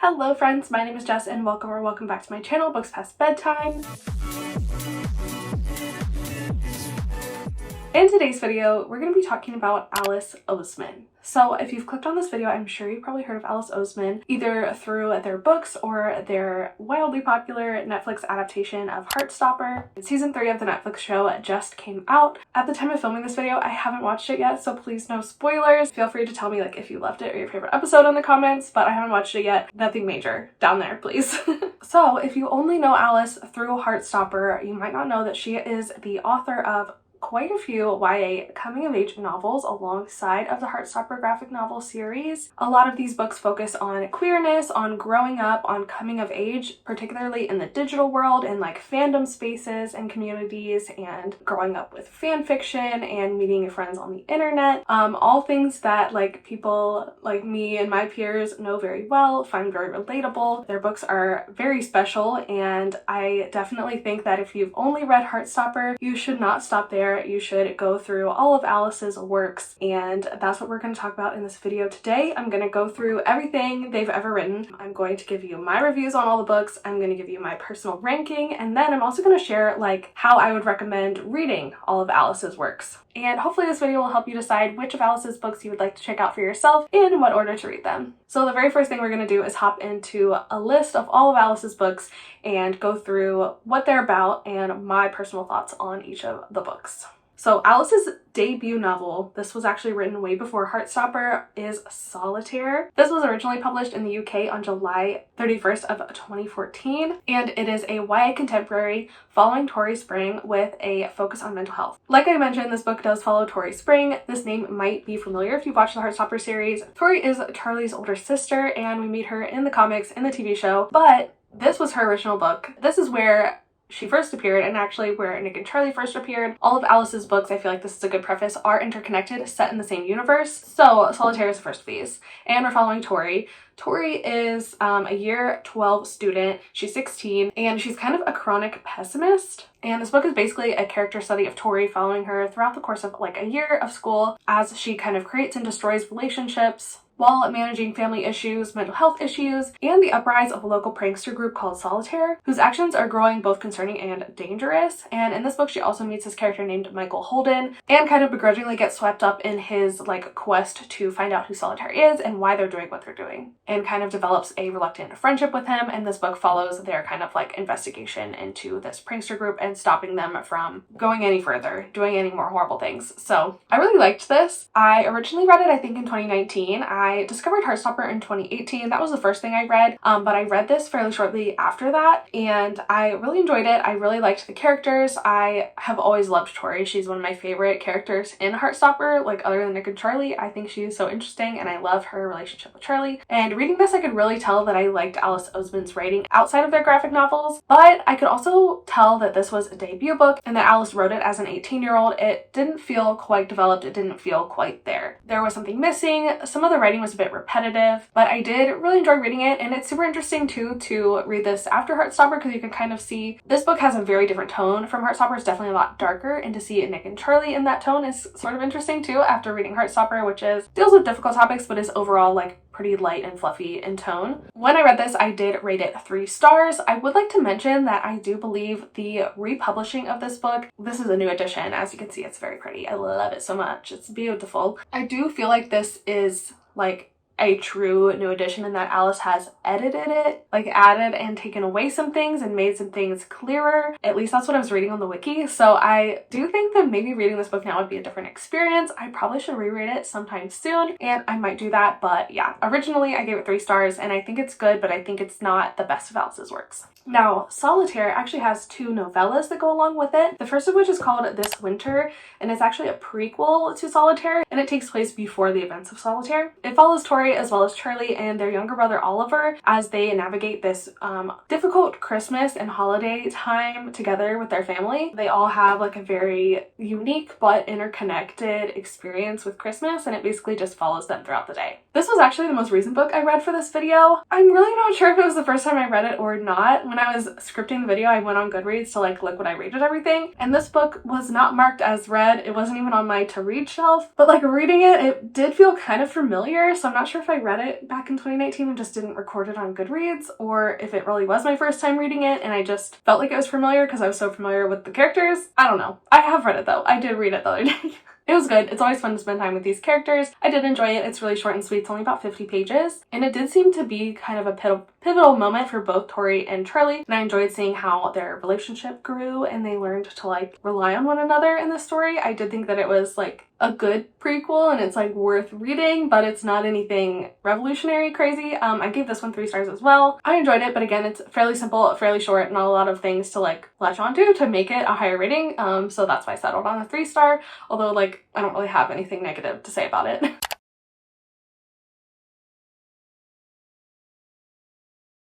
Hello friends, my name is Jess and welcome back to my channel, Books Past Bedtime. In today's video, we're going to be talking about Alice Oseman. So if you've clicked on this video, I'm sure you've probably heard of Alice Oseman, either through their books or their wildly popular Netflix adaptation of Heartstopper. Season 3 of the Netflix show just came out. At the time of filming this video, I haven't watched it yet, so please no spoilers. Feel free to tell me if you loved it or your favorite episode in the comments, but I haven't watched it yet. Nothing major down there, please. So if you only know Alice through Heartstopper, you might not know that she is the author of quite a few YA coming-of-age novels alongside of the Heartstopper graphic novel series. A lot of these books focus on queerness, on growing up, on coming of age, particularly in the digital world and fandom spaces and communities, and growing up with fan fiction and meeting your friends on the internet. All things that people like me and my peers know very well, find very relatable. Their books are very special, and I definitely think that if you've only read Heartstopper, you should not stop there. You should go through all of Alice's works, and that's what we're going to talk about in this video today. I'm going to go through everything they've ever written. I'm going to give you my reviews on all the books. I'm going to give you my personal ranking, and then I'm also going to share how I would recommend reading all of Alice's works. And hopefully this video will help you decide which of Alice's books you would like to check out for yourself and in what order to read them. So the very first thing we're going to do is hop into a list of all of Alice's books and go through what they're about and my personal thoughts on each of the books. So Alice's debut novel, this was actually written way before Heartstopper, is Solitaire. This was originally published in the UK on July 31st of 2014, and it is a YA contemporary following Tori Spring with a focus on mental health. Like I mentioned, this book does follow Tori Spring. This name might be familiar if you've watched the Heartstopper series. Tori is Charlie's older sister, and we meet her in the comics, in the TV show, but this was her original book. This is where she first appeared, and actually where Nick and Charlie first appeared. All of Alice's books, I feel like this is a good preface, are interconnected, set in the same universe. So Solitaire is the first of these, and we're following Tori. Tori is a year 12 student. She's 16, and she's kind of a chronic pessimist. And this book is basically a character study of Tori, following her throughout the course of a year of school as she kind of creates and destroys relationships while managing family issues, mental health issues, and the uprise of a local prankster group called Solitaire, whose actions are growing both concerning and dangerous. And in this book, she also meets this character named Michael Holden and kind of begrudgingly gets swept up in his quest to find out who Solitaire is and why they're doing what they're doing, and kind of develops a reluctant friendship with him. And this book follows their kind of investigation into this prankster group and stopping them from going any further, doing any more horrible things. So I really liked this. I originally read it, I think, in 2019. I discovered Heartstopper in 2018. That was the first thing I read, but I read this fairly shortly after that, and I really enjoyed it. I really liked the characters. I have always loved Tori. She's one of my favorite characters in Heartstopper, other than Nick and Charlie. I think she's so interesting, and I love her relationship with Charlie. And reading this, I could really tell that I liked Alice Oseman's writing outside of their graphic novels, but I could also tell that this was a debut book and that Alice wrote it as an 18-year-old. It didn't feel quite developed. It didn't feel quite there. There was something missing. Some of the writing was a bit repetitive, but I did really enjoy reading it, and it's super interesting too to read this after Heartstopper because you can kind of see this book has a very different tone from Heartstopper. It's definitely a lot darker, and to see Nick and Charlie in that tone is sort of interesting too after reading Heartstopper, which deals with difficult topics but is overall pretty light and fluffy in tone. When I read this, I did rate it 3 stars. I would like to mention that I do believe the republishing of this book, this is a new edition. As you can see, it's very pretty. I love it so much. It's beautiful. I do feel like this is a true new edition in that Alice has edited it, added and taken away some things and made some things clearer. At least that's what I was reading on the wiki. So I do think that maybe reading this book now would be a different experience. I probably should reread it sometime soon, and I might do that. But yeah, originally I gave it 3 stars, and I think it's good, but I think it's not the best of Alice's works. Now, Solitaire actually has 2 novellas that go along with it. The first of which is called This Winter, and it's actually a prequel to Solitaire, and it takes place before the events of Solitaire. It follows Tori as well as Charlie and their younger brother Oliver as they navigate this difficult Christmas and holiday time together with their family. They all have a very unique but interconnected experience with Christmas, and it basically just follows them throughout the day. This was actually the most recent book I read for this video. I'm really not sure if it was the first time I read it or not. When I was scripting the video, I went on Goodreads to look what I rated everything, and this book was not marked as read. It wasn't even on my to read shelf, but reading it, it did feel kind of familiar, so I'm not sure if I read it back in 2019 and just didn't record it on Goodreads, or if it really was my first time reading it and I just felt like it was familiar because I was so familiar with the characters. I don't know. I have read it though. I did read it the other day. It was good. It's always fun to spend time with these characters. I did enjoy it. It's really short and sweet. It's only about 50 pages. And it did seem to be kind of a pivotal moment for both Tori and Charlie. And I enjoyed seeing how their relationship grew and they learned to like rely on one another in the story. I did think that it was like a good prequel and it's like worth reading, but it's not anything revolutionary crazy. I gave this one 3 stars as well. I enjoyed it, but again, it's fairly simple, fairly short, not a lot of things to like latch onto to make it a higher rating. So that's why I settled on a 3-star, although like I don't really have anything negative to say about it.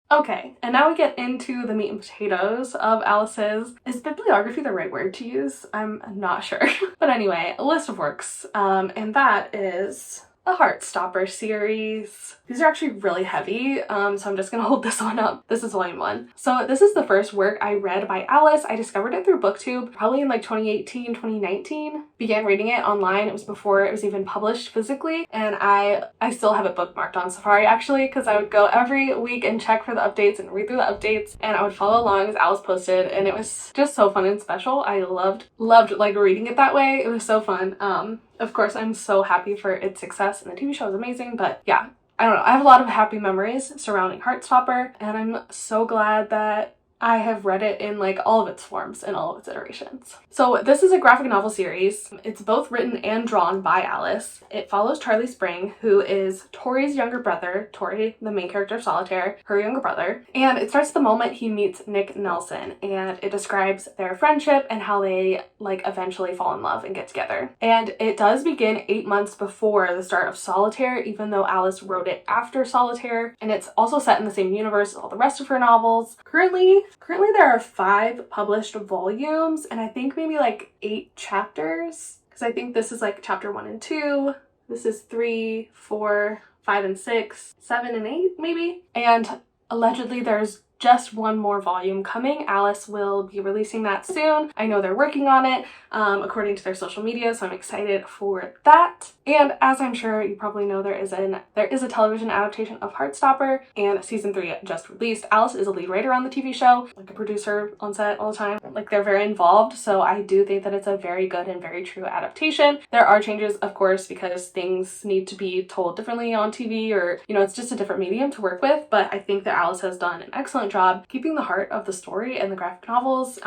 Okay, and now we get into the meat and potatoes of Alice's. Is bibliography the right word to use? I'm not sure. But anyway, a list of works, and that is a Heartstopper series. These are actually really heavy, so I'm just gonna hold this one up. This is volume 1. So this is the first work I read by Alice. I discovered it through BookTube probably in like 2018, 2019. Began reading it online. It was before it was even published physically, and I still have it bookmarked on Safari actually, because I would go every week and check for the updates and read through the updates, and I would follow along as Alice posted, and it was just so fun and special. I loved like reading it that way. It was so fun. Of course, I'm so happy for its success, and the TV show is amazing, but yeah, I don't know. I have a lot of happy memories surrounding Heartstopper, and I'm so glad that I have read it in like all of its forms and all of its iterations. So this is a graphic novel series. It's both written and drawn by Alice. It follows Charlie Spring, who is Tori's younger brother. Tori, the main character of Solitaire, her younger brother. And it starts the moment he meets Nick Nelson, and it describes their friendship and how they like eventually fall in love and get together. And it does begin 8 months before the start of Solitaire, even though Alice wrote it after Solitaire. And it's also set in the same universe as all the rest of her novels. Currently there are 5 published volumes, and I think maybe like 8 chapters, because I think this is like chapter 1 and 2. This is 3, 4, 5 and 6, 7 and 8 maybe. And allegedly there's just 1 more volume coming. Alice will be releasing that soon. I know they're working on it according to their social media, so I'm excited for that. And as I'm sure you probably know, there is a television adaptation of Heartstopper, and season 3 just released. Alice is a lead writer on the TV show, like a producer on set all the time. Like, they're very involved, so I do think that it's a very good and very true adaptation. There are changes, of course, because things need to be told differently on TV, or you know, it's just a different medium to work with, but I think that Alice has done an excellent job keeping the heart of the story and the graphic novels,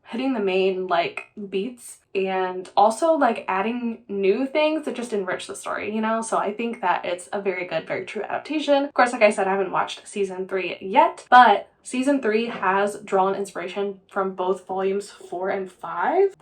hitting the main like beats, and also like adding new things that just enrich the story, you know? So I think that it's a very good, very true adaptation. Of course, like I said, I haven't watched season 3 yet, but season 3 has drawn inspiration from both volumes 4 and 5.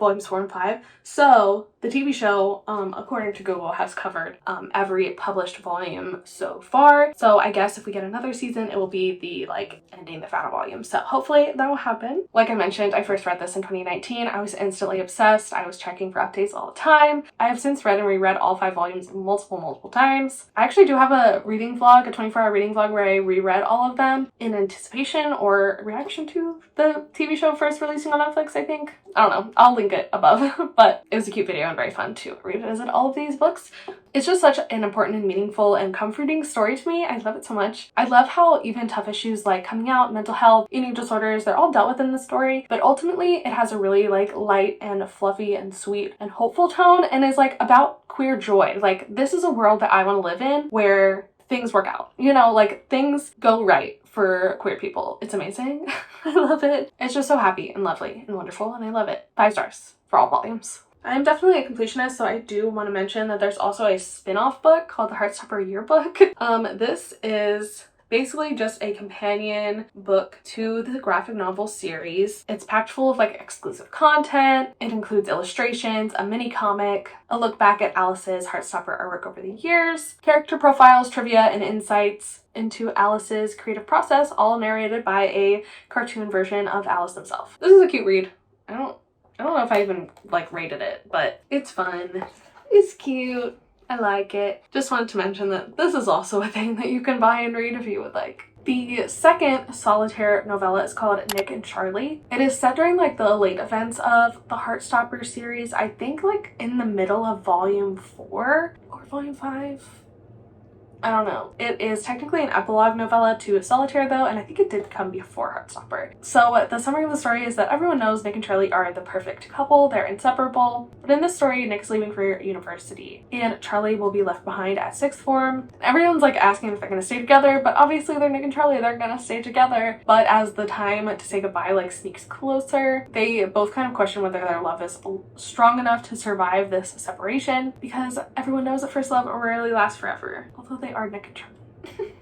So the TV show, according to Google, has covered every published volume so far. So I guess if we get another season, it will be the like ending the final volume. So hopefully that will happen. Like I mentioned, I first read this in 2019. I was instantly obsessed. I was checking for updates all the time. I have since read and reread all 5 volumes multiple times. I actually do have a reading vlog, a 24-hour reading vlog where I reread all of them in anticipation or reaction to the TV show first releasing on Netflix, I think. I don't know. I'll link it above, but it was a cute video and very fun to revisit all of these books. It's just such an important and meaningful and comforting story to me. I love it so much. I love how even tough issues like coming out, mental health, eating disorders, they're all dealt with in the story, but ultimately it has a really like light and fluffy and sweet and hopeful tone, and is like about queer joy. Like, this is a world that I want to live in where things work out, you know, like things go right for queer people. It's amazing. I love it. It's just so happy and lovely and wonderful, and I love it. 5 stars for all volumes. I'm definitely a completionist, so I do want to mention that there's also a spin-off book called the Heartstopper Yearbook. This is basically just a companion book to the graphic novel series. It's packed full of like exclusive content. It includes illustrations, a mini comic, a look back at Alice's Heartstopper artwork over the years, character profiles, trivia, and insights into Alice's creative process, all narrated by a cartoon version of Alice himself. This is a cute read. I don't know if I even like rated it, but it's fun. It's cute. I like it. Just wanted to mention that this is also a thing that you can buy and read if you would like. The second Solitaire novella is called Nick and Charlie. It is set during like the late events of the Heartstopper series. I think like in the middle of volume 4 or volume 5. I don't know. It is technically an epilogue novella to Solitaire though, and I think it did come before Heartstopper. So the summary of the story is that everyone knows Nick and Charlie are the perfect couple, they're inseparable, but in this story, Nick is leaving for university, and Charlie will be left behind at sixth form. Everyone's like asking if they're gonna stay together, but obviously they're Nick and Charlie, they're gonna stay together. But as the time to say goodbye like sneaks closer, they both kind of question whether their love is strong enough to survive this separation, because everyone knows that first love rarely lasts forever, although they are Nick and Charlie.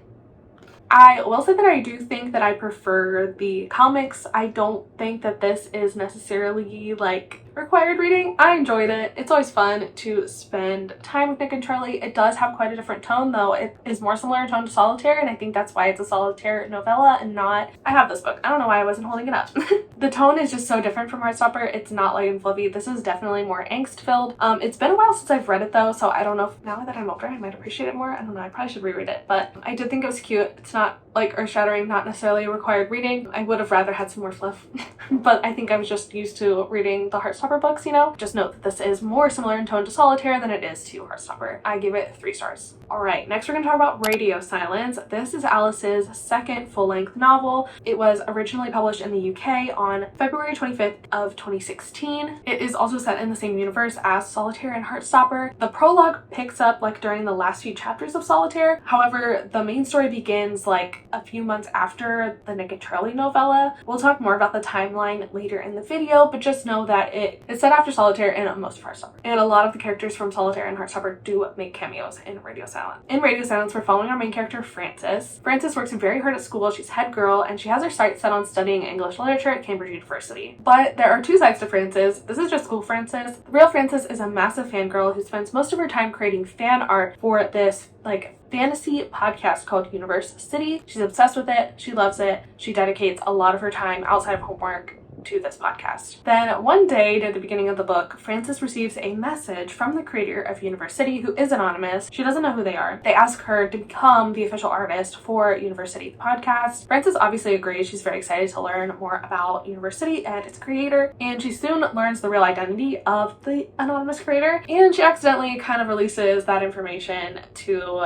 I will say that I do think that I prefer the comics. I don't think that this is necessarily like required reading. I enjoyed it. It's always fun to spend time with Nick and Charlie. It does have quite a different tone though. It is more similar in tone to Solitaire, and I think that's why it's a Solitaire novella and not— I have this book. I don't know why I wasn't holding it up. The tone is just so different from Heartstopper. It's not light and fluffy. This is definitely more angst filled. It's been a while since I've read it though, so I don't know if now that I'm older I might appreciate it more. I don't know. I probably should reread it, but I did think it was cute. It's not like earth-shattering, not necessarily required reading. I would have rather had some more fluff, but I think I was just used to reading the Heartstopper books, you know? Just note that this is more similar in tone to Solitaire than it is to Heartstopper. I give it 3 stars. Alright, next we're gonna talk about Radio Silence. This is Alice's second full-length novel. It was originally published in the UK on February 25th of 2016. It is also set in the same universe as Solitaire and Heartstopper. The prologue picks up like during the last few chapters of Solitaire. However, the main story begins like a few months after the Nick and Charlie novella. We'll talk more about the timeline later in the video, but just know that it's set after Solitaire and most of Heartstopper. And a lot of the characters from Solitaire and Heartstopper do make cameos in Radio Silence. In Radio Silence, we're following our main character, Frances. Frances works very hard at school. She's head girl, and she has her sights set on studying English literature at Cambridge University. But there are 2 sides to Frances. This is just school Frances. The real Frances is a massive fangirl who spends most of her time creating fan art for this like fantasy podcast called Universe City. She's obsessed with it. She loves it. She dedicates a lot of her time outside of homework to this podcast. Then one day near the beginning of the book, Frances receives a message from the creator of Universe City, who is anonymous. She doesn't know who they are. They ask her to become the official artist for Universe City podcast. Frances obviously agrees. She's very excited to learn more about Universe City and its creator, and she soon learns the real identity of the anonymous creator, and she accidentally kind of releases that information to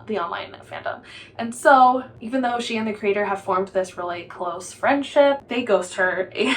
the online fandom. And so even though she and the creator have formed this really close friendship, they ghost her and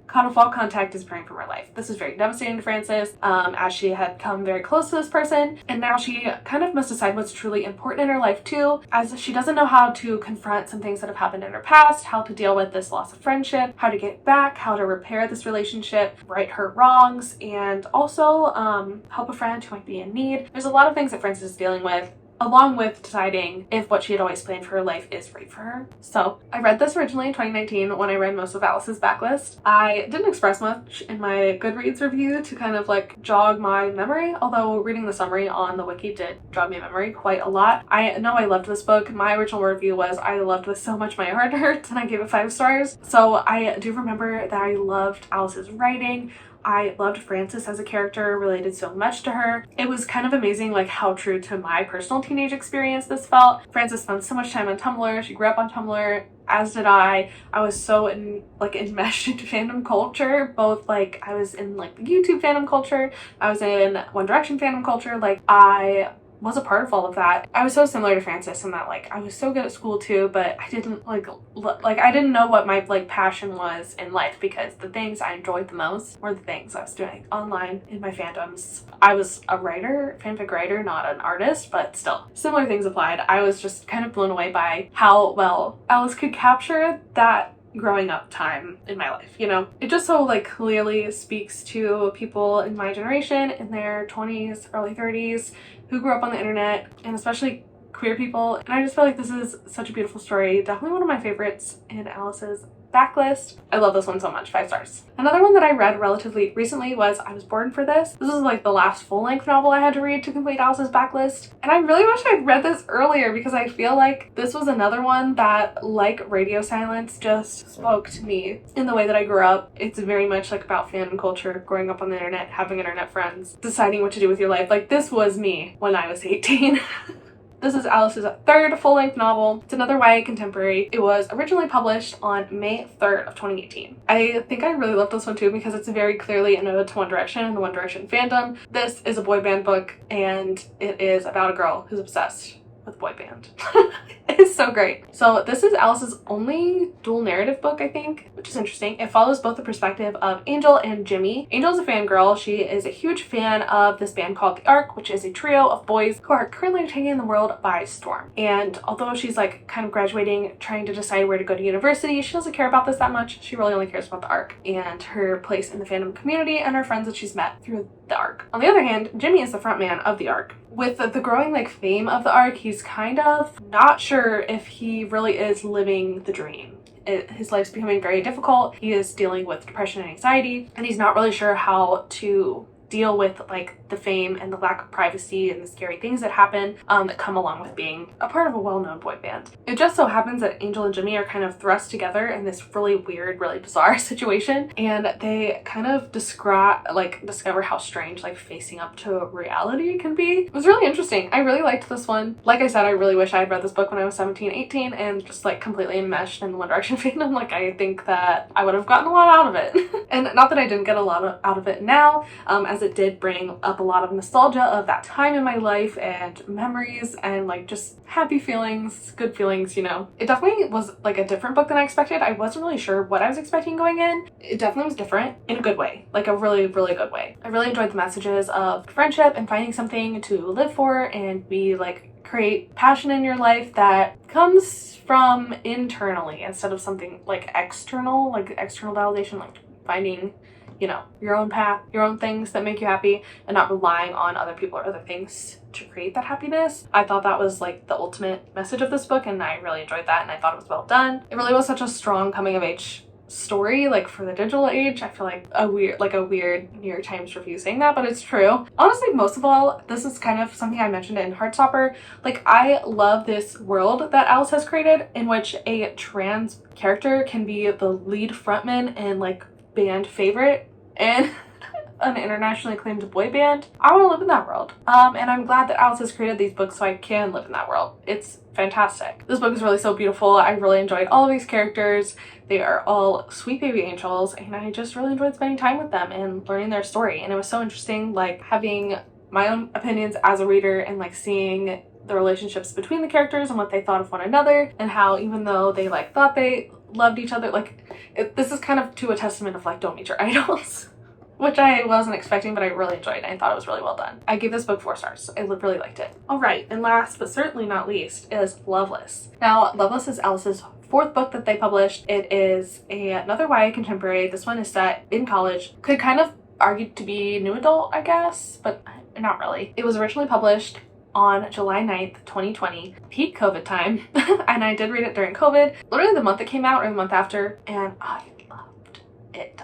cut off all contact, disappearing from her life. This is very devastating to Frances, as she had come very close to this person, and now she kind of must decide what's truly important in her life too, as she doesn't know how to confront some things that have happened in her past, how to deal with this loss of friendship, how to get it back, how to repair this relationship, right her wrongs, and also help a friend who might be in need. There's a lot of things that Frances is dealing with, along with deciding if what she had always planned for her life is right for her. So I read this originally in 2019 when I read most of Alice's backlist. I didn't express much in my Goodreads review to kind of like jog my memory, although reading the summary on the wiki did jog my memory quite a lot. I know I loved this book. My original review was I loved this so much my heart hurts, and I gave it 5 stars. So I do remember that I loved Alice's writing. I loved Frances as a character, related so much to her. It was kind of amazing like how true to my personal teenage experience this felt. Frances spent so much time on Tumblr. She grew up on Tumblr, as did I. I was so enmeshed into fandom culture. Both like I was in like the YouTube fandom culture, I was in One Direction fandom culture. Like I was a part of all of that. I was so similar to Frances in that like I was so good at school too, but I didn't I didn't know what my like passion was in life, because the things I enjoyed the most were the things I was doing online in my fandoms. I was a writer, fanfic writer, not an artist, but still similar things applied. I was just kind of blown away by how well Alice could capture that growing up time in my life, you know? It just so like clearly speaks to people in my generation in their 20s, early 30s who grew up on the internet, and especially queer people. And I just feel like this is such a beautiful story. Definitely one of my favorites in Alice's backlist. I love this one so much. 5 stars. Another one that I read relatively recently was I Was Born for This. This is like the last full-length novel I had to read to complete Alice's backlist, and I really wish I'd read this earlier, because I feel like this was another one that, like Radio Silence, just spoke to me in the way that I grew up. It's very much like about fandom culture, growing up on the internet, having internet friends, deciding what to do with your life. Like this was me when I was 18. This is Alice's 3rd full-length novel. It's another YA contemporary. It was originally published on May 3rd of 2018. I think I really love this one too, because it's very clearly an ode to One Direction and the One Direction fandom. This is a boy band book, and it is about a girl who's obsessed with boy band. It's so great. So this is Alice's only dual narrative book, I think, which is interesting. It follows both the perspective of Angel and Jimmy. Angel is a fangirl. She is a huge fan of this band called The Ark, which is a trio of boys who are currently taking the world by storm. And although she's like kind of graduating, trying to decide where to go to university, she doesn't care about this that much. She really only cares about The Ark and her place in the fandom community and her friends that she's met through The Ark. On the other hand, Jimmy is the front man of The Ark. With the growing like fame of The Ark, he's kind of not sure if he really is living the dream. His life's becoming very difficult. He is dealing with depression and anxiety, and he's not really sure how to deal with like the fame and the lack of privacy and the scary things that happen that come along with being a part of a well-known boy band. It just so happens that Angel and Jimmy are kind of thrust together in this really weird, really bizarre situation, and they kind of discover how strange like facing up to reality can be. It was really interesting. I really liked this one. Like I said, I really wish I had read this book when I was 17, 18 and just like completely enmeshed in the One Direction fandom. Like I think that I would have gotten a lot out of it. And not that I didn't get a lot out of it now, as it did bring up a lot of nostalgia of that time in my life and memories and like just happy feelings, good feelings, you know. It definitely was like a different book than I expected. I wasn't really sure what I was expecting going in. It definitely was different in a good way, like a really, really good way. I really enjoyed the messages of friendship and finding something to live for and be like create passion in your life that comes from internally instead of something like external validation, like finding, you know, your own path, your own things that make you happy and not relying on other people or other things to create that happiness. I thought that was like the ultimate message of this book, and I really enjoyed that, and I thought it was well done. It really was such a strong coming of age story, like for the digital age. I feel like a weird New York Times review saying that, but it's true. Honestly, most of all, this is kind of something I mentioned in Heartstopper. Like I love this world that Alice has created in which a trans character can be the lead frontman and like band favorite and an internationally acclaimed boy band. I want to live in that world. And I'm glad that Alice has created these books so I can live in that world. It's fantastic. This book is really so beautiful. I really enjoyed all of these characters. They are all sweet baby angels, and I just really enjoyed spending time with them and learning their story. And it was so interesting, like having my own opinions as a reader and like seeing the relationships between the characters and what they thought of one another, and how even though they like thought they loved each other, like this is kind of to a testament of like don't meet your idols. Which I wasn't expecting, but I really enjoyed and I thought it was really well done. I gave this book 4 stars. I really liked it. Alright, and last but certainly not least is Loveless. Now, Loveless is Alice's 4th book that they published. It is another YA contemporary. This one is set in college. Could kind of argue to be new adult, I guess, but not really. It was originally published on July 9th, 2020, peak COVID time, and I did read it during COVID, literally the month it came out or the month after, and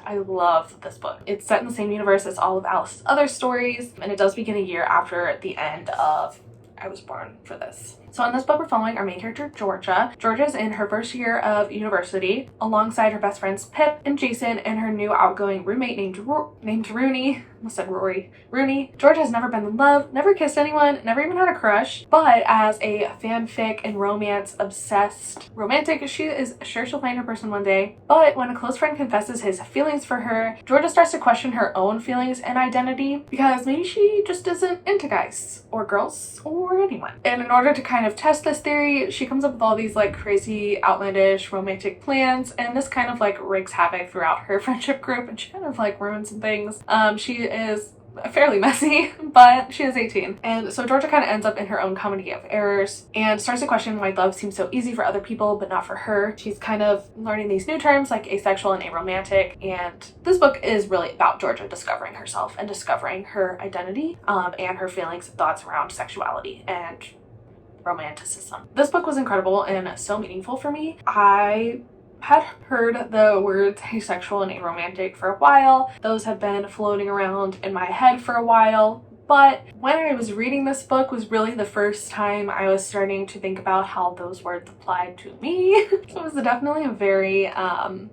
I love this book. It's set in the same universe as all of Alice's other stories, and it does begin a year after the end of I Was Born for this. So in this book, we're following our main character, Georgia. Georgia's in her first year of university, alongside her best friends Pip and Jason and her new outgoing roommate named Rooney. I almost said Rooney. Georgia has never been in love, never kissed anyone, never even had a crush, but as a fanfic and romance-obsessed romantic, she is sure she'll find her person one day. But when a close friend confesses his feelings for her, Georgia starts to question her own feelings and identity, because maybe she just isn't into guys or girls or anyone. And in order to kind of test this theory, she comes up with all these like crazy outlandish romantic plans, and this kind of like wreaks havoc throughout her friendship group, and she kind of like ruins some things. She is fairly messy, but she is 18, and so Georgia kind of ends up in her own comedy of errors and starts to question why love seems so easy for other people but not for her. She's kind of learning these new terms like asexual and aromantic, and this book is really about Georgia discovering herself and discovering her identity and her feelings and thoughts around sexuality and romanticism. This book was incredible and so meaningful for me. I had heard the words asexual and aromantic for a while. Those have been floating around in my head for a while, but when I was reading this book was really the first time I was starting to think about how those words applied to me. So it was definitely a very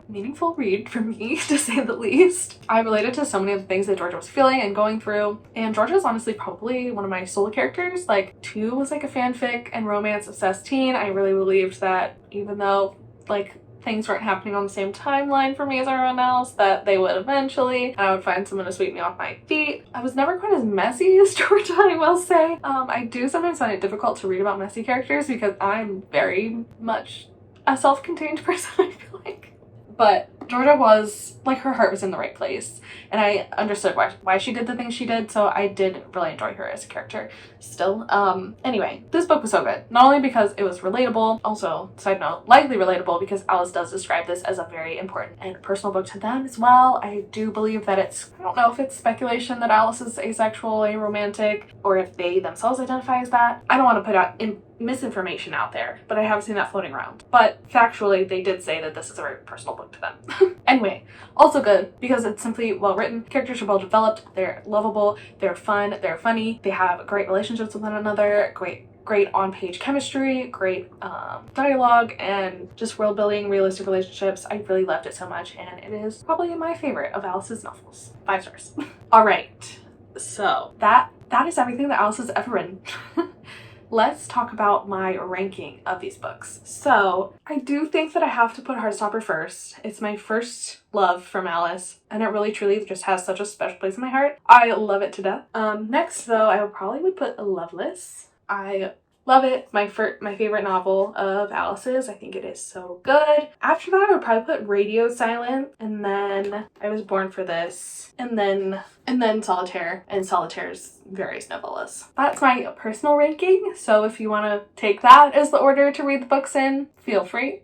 meaningful read for me, to say the least. I related to so many of the things that Georgia was feeling and going through, and Georgia is honestly probably one of my solo characters. Like 2 was like a fanfic and romance obsessed teen. I really believed that even though like things weren't happening on the same timeline for me as everyone else, that they would eventually, and I would find someone to sweep me off my feet. I was never quite as messy as Georgia, I will say. I do sometimes find it difficult to read about messy characters because I'm very much a self-contained person, I feel like. But Georgia was, like, her heart was in the right place, and I understood why she did the things she did, so I did really enjoy her as a character still. Anyway, this book was so good. Not only because it was relatable, also, side note, likely relatable because Alice does describe this as a very important and personal book to them as well. I do believe that I don't know if it's speculation that Alice is asexual, aromantic, or if they themselves identify as that. I don't want to put out misinformation out there, but I have seen that floating around. But factually, they did say that this is a very personal book to them. Anyway, also good because it's simply well written. Characters are well developed, they're lovable, they're fun, they're funny, they have great relationships with one another, great on-page chemistry, great dialogue, and just world building, realistic relationships. I really loved it so much, and it is probably my favorite of Alice's novels. 5 stars. All right, so that is everything that Alice has ever written. Let's talk about my ranking of these books. So I do think that I have to put Heartstopper first. It's my first love from Alice, and it really truly just has such a special place in my heart. I love it to death. Next though, I would put Loveless. I love it. My favorite novel of Alice's. I think it is so good. After that, I would probably put Radio Silent, and then I Was Born for This, and then Solitaire, and Solitaire's various novellas. That's my personal ranking, so if you want to take that as the order to read the books in, feel free.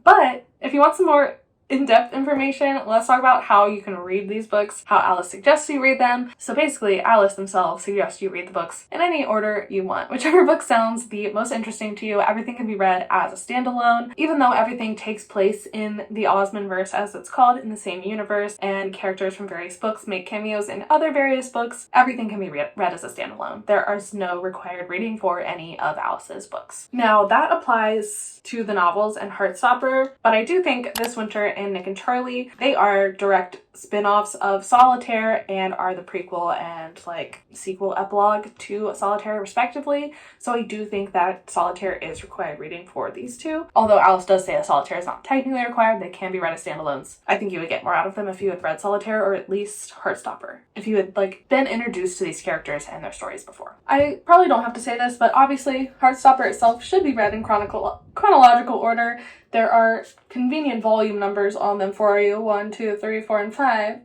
But if you want some more in-depth information, let's talk about how you can read these books, how Alice suggests you read them. So basically, Alice themselves suggests you read the books in any order you want. Whichever book sounds the most interesting to you, everything can be read as a standalone, even though everything takes place in the Osemanverse, as it's called, in the same universe, and characters from various books make cameos in other various books. Everything can be read as a standalone. There is no required reading for any of Alice's books. Now, that applies to the novels and Heartstopper, but I do think This Winter and Nick and Charlie, they are direct spin-offs of Solitaire and are the prequel and like sequel epilogue to Solitaire respectively. So I do think that Solitaire is required reading for these two. Although Alice does say that Solitaire is not technically required, they can be read as standalones. I think you would get more out of them if you had read Solitaire or at least Heartstopper. If you had like been introduced to these characters and their stories before. I probably don't have to say this, but obviously Heartstopper itself should be read in chronological order. There are convenient volume numbers on them for you. 1, 2, 3, 4, and 5.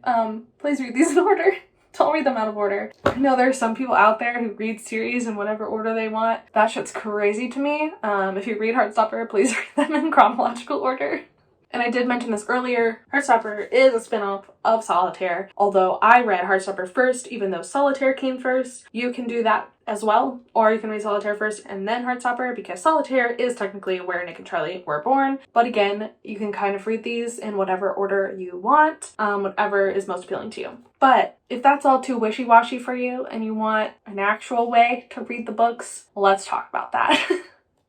Please read these in order. Don't read them out of order. I know there are some people out there who read series in whatever order they want. That shit's crazy to me. If you read Heartstopper, please read them in chronological order. And I did mention this earlier, Heartstopper is a spin-off of Solitaire. Although I read Heartstopper first, even though Solitaire came first, you can do that as well. Or you can read Solitaire first and then Heartstopper, because Solitaire is technically where Nick and Charlie were born. But again, you can kind of read these in whatever order you want, whatever is most appealing to you. But if that's all too wishy-washy for you and you want an actual way to read the books, let's talk about that.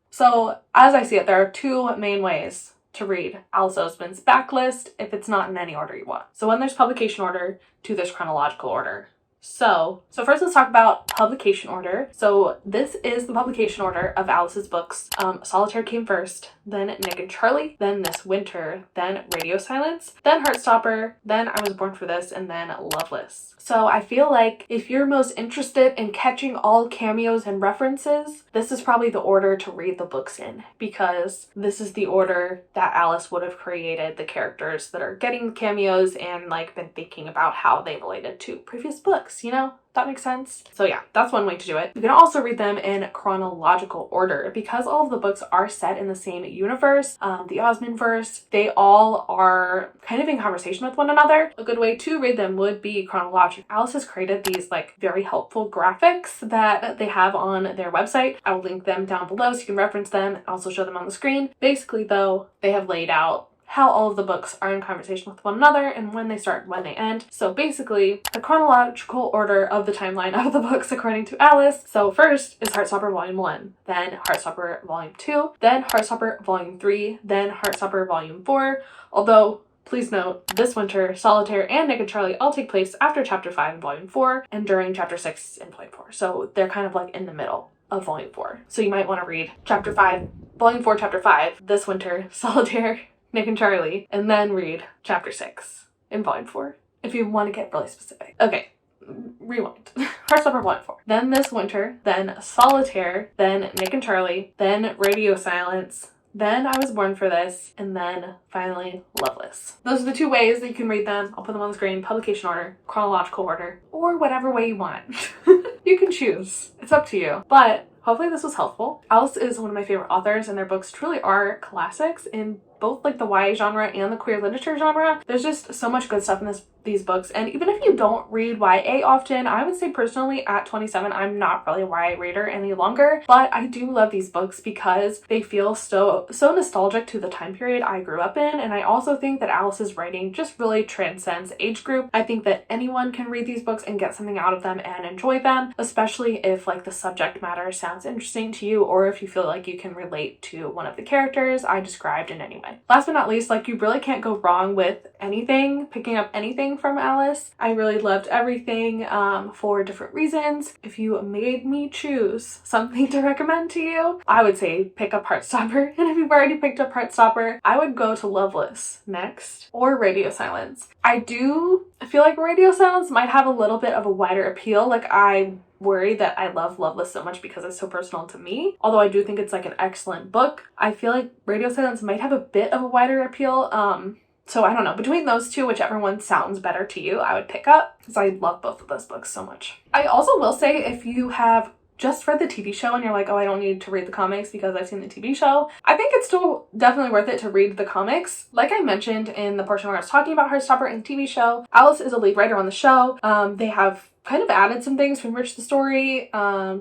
So as I see it, there are 2 main ways to read Alice Oseman's backlist if it's not in any order you want. So when there's publication order to there's chronological order. So first let's talk about publication order. So this is the publication order of Alice's books. Solitaire came first, then Nick and Charlie, then This Winter, then Radio Silence, then Heartstopper, then I Was Born for This, and then Loveless. So I feel like if you're most interested in catching all cameos and references, this is probably the order to read the books in, because this is the order that Alice would have created the characters that are getting cameos and like been thinking about how they related to previous books, you know? That makes sense? So yeah, that's one way to do it. You can also read them in chronological order because all of the books are set in the same universe, the Osemanverse. They all are kind of in conversation with one another. A good way to read them would be chronological. Alice has created these like very helpful graphics that they have on their website. I will link them down below so you can reference them and also show them on the screen. Basically though, they have laid out how all of the books are in conversation with one another and when they start and when they end. So basically, the chronological order of the timeline of the books according to Alice. So first is Heartstopper Volume 1, then Heartstopper Volume 2, then Heartstopper Volume 3, then Heartstopper Volume 4. Although, please note, This Winter, Solitaire, and Nick and Charlie all take place after Chapter 5 in Volume 4 and during Chapter 6 in Volume 4. So they're kind of like in the middle of Volume 4. So you might want to read Chapter 5, Volume 4, Chapter 5, This Winter, Solitaire, Nick and Charlie, and then read chapter 6 in volume 4 if you want to get really specific. Okay, rewind. Heartstopper volume 4. Then This Winter, then Solitaire, then Nick and Charlie, then Radio Silence, then I Was Born for This, and then finally Loveless. Those are the 2 ways that you can read them. I'll put them on the screen, publication order, chronological order, or whatever way you want. You can choose. It's up to you. But hopefully this was helpful. Alice is one of my favorite authors, and their books truly are classics in both like the YA genre and the queer literature genre. There's just so much good stuff in these books, and even if you don't read YA often, I would say personally at 27 I'm not really a YA reader any longer, but I do love these books because they feel so nostalgic to the time period I grew up in, and I also think that Alice's writing just really transcends age group. I think that anyone can read these books and get something out of them and enjoy them, especially if like the subject matter sounds interesting to you or if you feel like you can relate to one of the characters I described in any way. Last but not least, like you really can't go wrong with anything, picking up anything from Alice. I really loved everything for different reasons. If you made me choose something to recommend to you, I would say pick up Heartstopper. And if you've already picked up Heartstopper, I would go to Loveless next or Radio Silence. I do feel like Radio Silence might have a little bit of a wider appeal. Like I worry that I love Loveless so much because it's so personal to me. Although I do think it's like an excellent book, I feel like Radio Silence might have a bit of a wider appeal. So I don't know, between those 2, whichever one sounds better to you, I would pick up because I love both of those books so much. I also will say if you have just read the TV show and you're like, oh, I don't need to read the comics because I've seen the TV show, I think it's still definitely worth it to read the comics. Like I mentioned in the portion where I was talking about Heartstopper and TV show, Alice is a lead writer on the show. They have kind of added some things to enrich the story,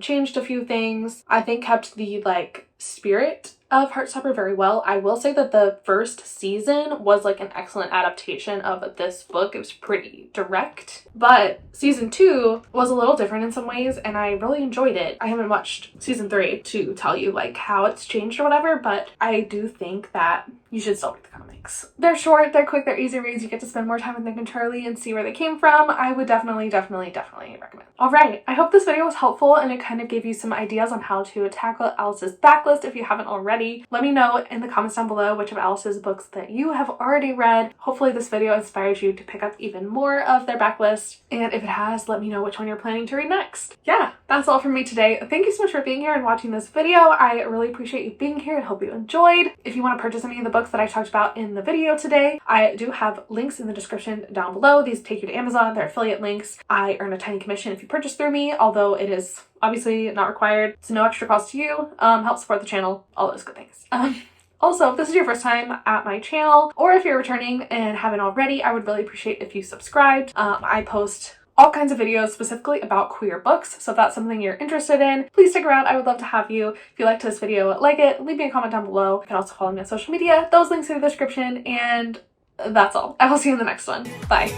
changed a few things. I think kept the like spirit of Heartstopper very well. I will say that the first season was like an excellent adaptation of this book. It was pretty direct, but season 2 was a little different in some ways and I really enjoyed it. I haven't watched season 3 to tell you like how it's changed or whatever, but I do think that you should still read the comics. They're short, they're quick, they're easy reads. You get to spend more time with Nick and Charlie and see where they came from. I would definitely recommend. All right, I hope this video was helpful and it kind of gave you some ideas on how to tackle Alice's backlist if you haven't already. Let me know in the comments down below which of Alice's books that you have already read. Hopefully this video inspires you to pick up even more of their backlist, and if it has, let me know which one you're planning to read next. Yeah, that's all from me today. Thank you so much for being here and watching this video. I really appreciate you being here and hope you enjoyed. If you want to purchase any of the books that I talked about in the video today, I do have links in the description down below. These take you to Amazon. They're affiliate links. I earn a tiny commission if you purchase through me, although it is obviously not required. It's no extra cost to you. Help support the channel, all those good things. Also, if this is your first time at my channel, or if you're returning and haven't already, I would really appreciate if you subscribed. I post all kinds of videos specifically about queer books, so if that's something you're interested in, please stick around. I would love to have you. If you liked this video, like it, leave me a comment down below. You can also follow me on social media. Those links in the description, and that's all. I will see you in the next one. Bye.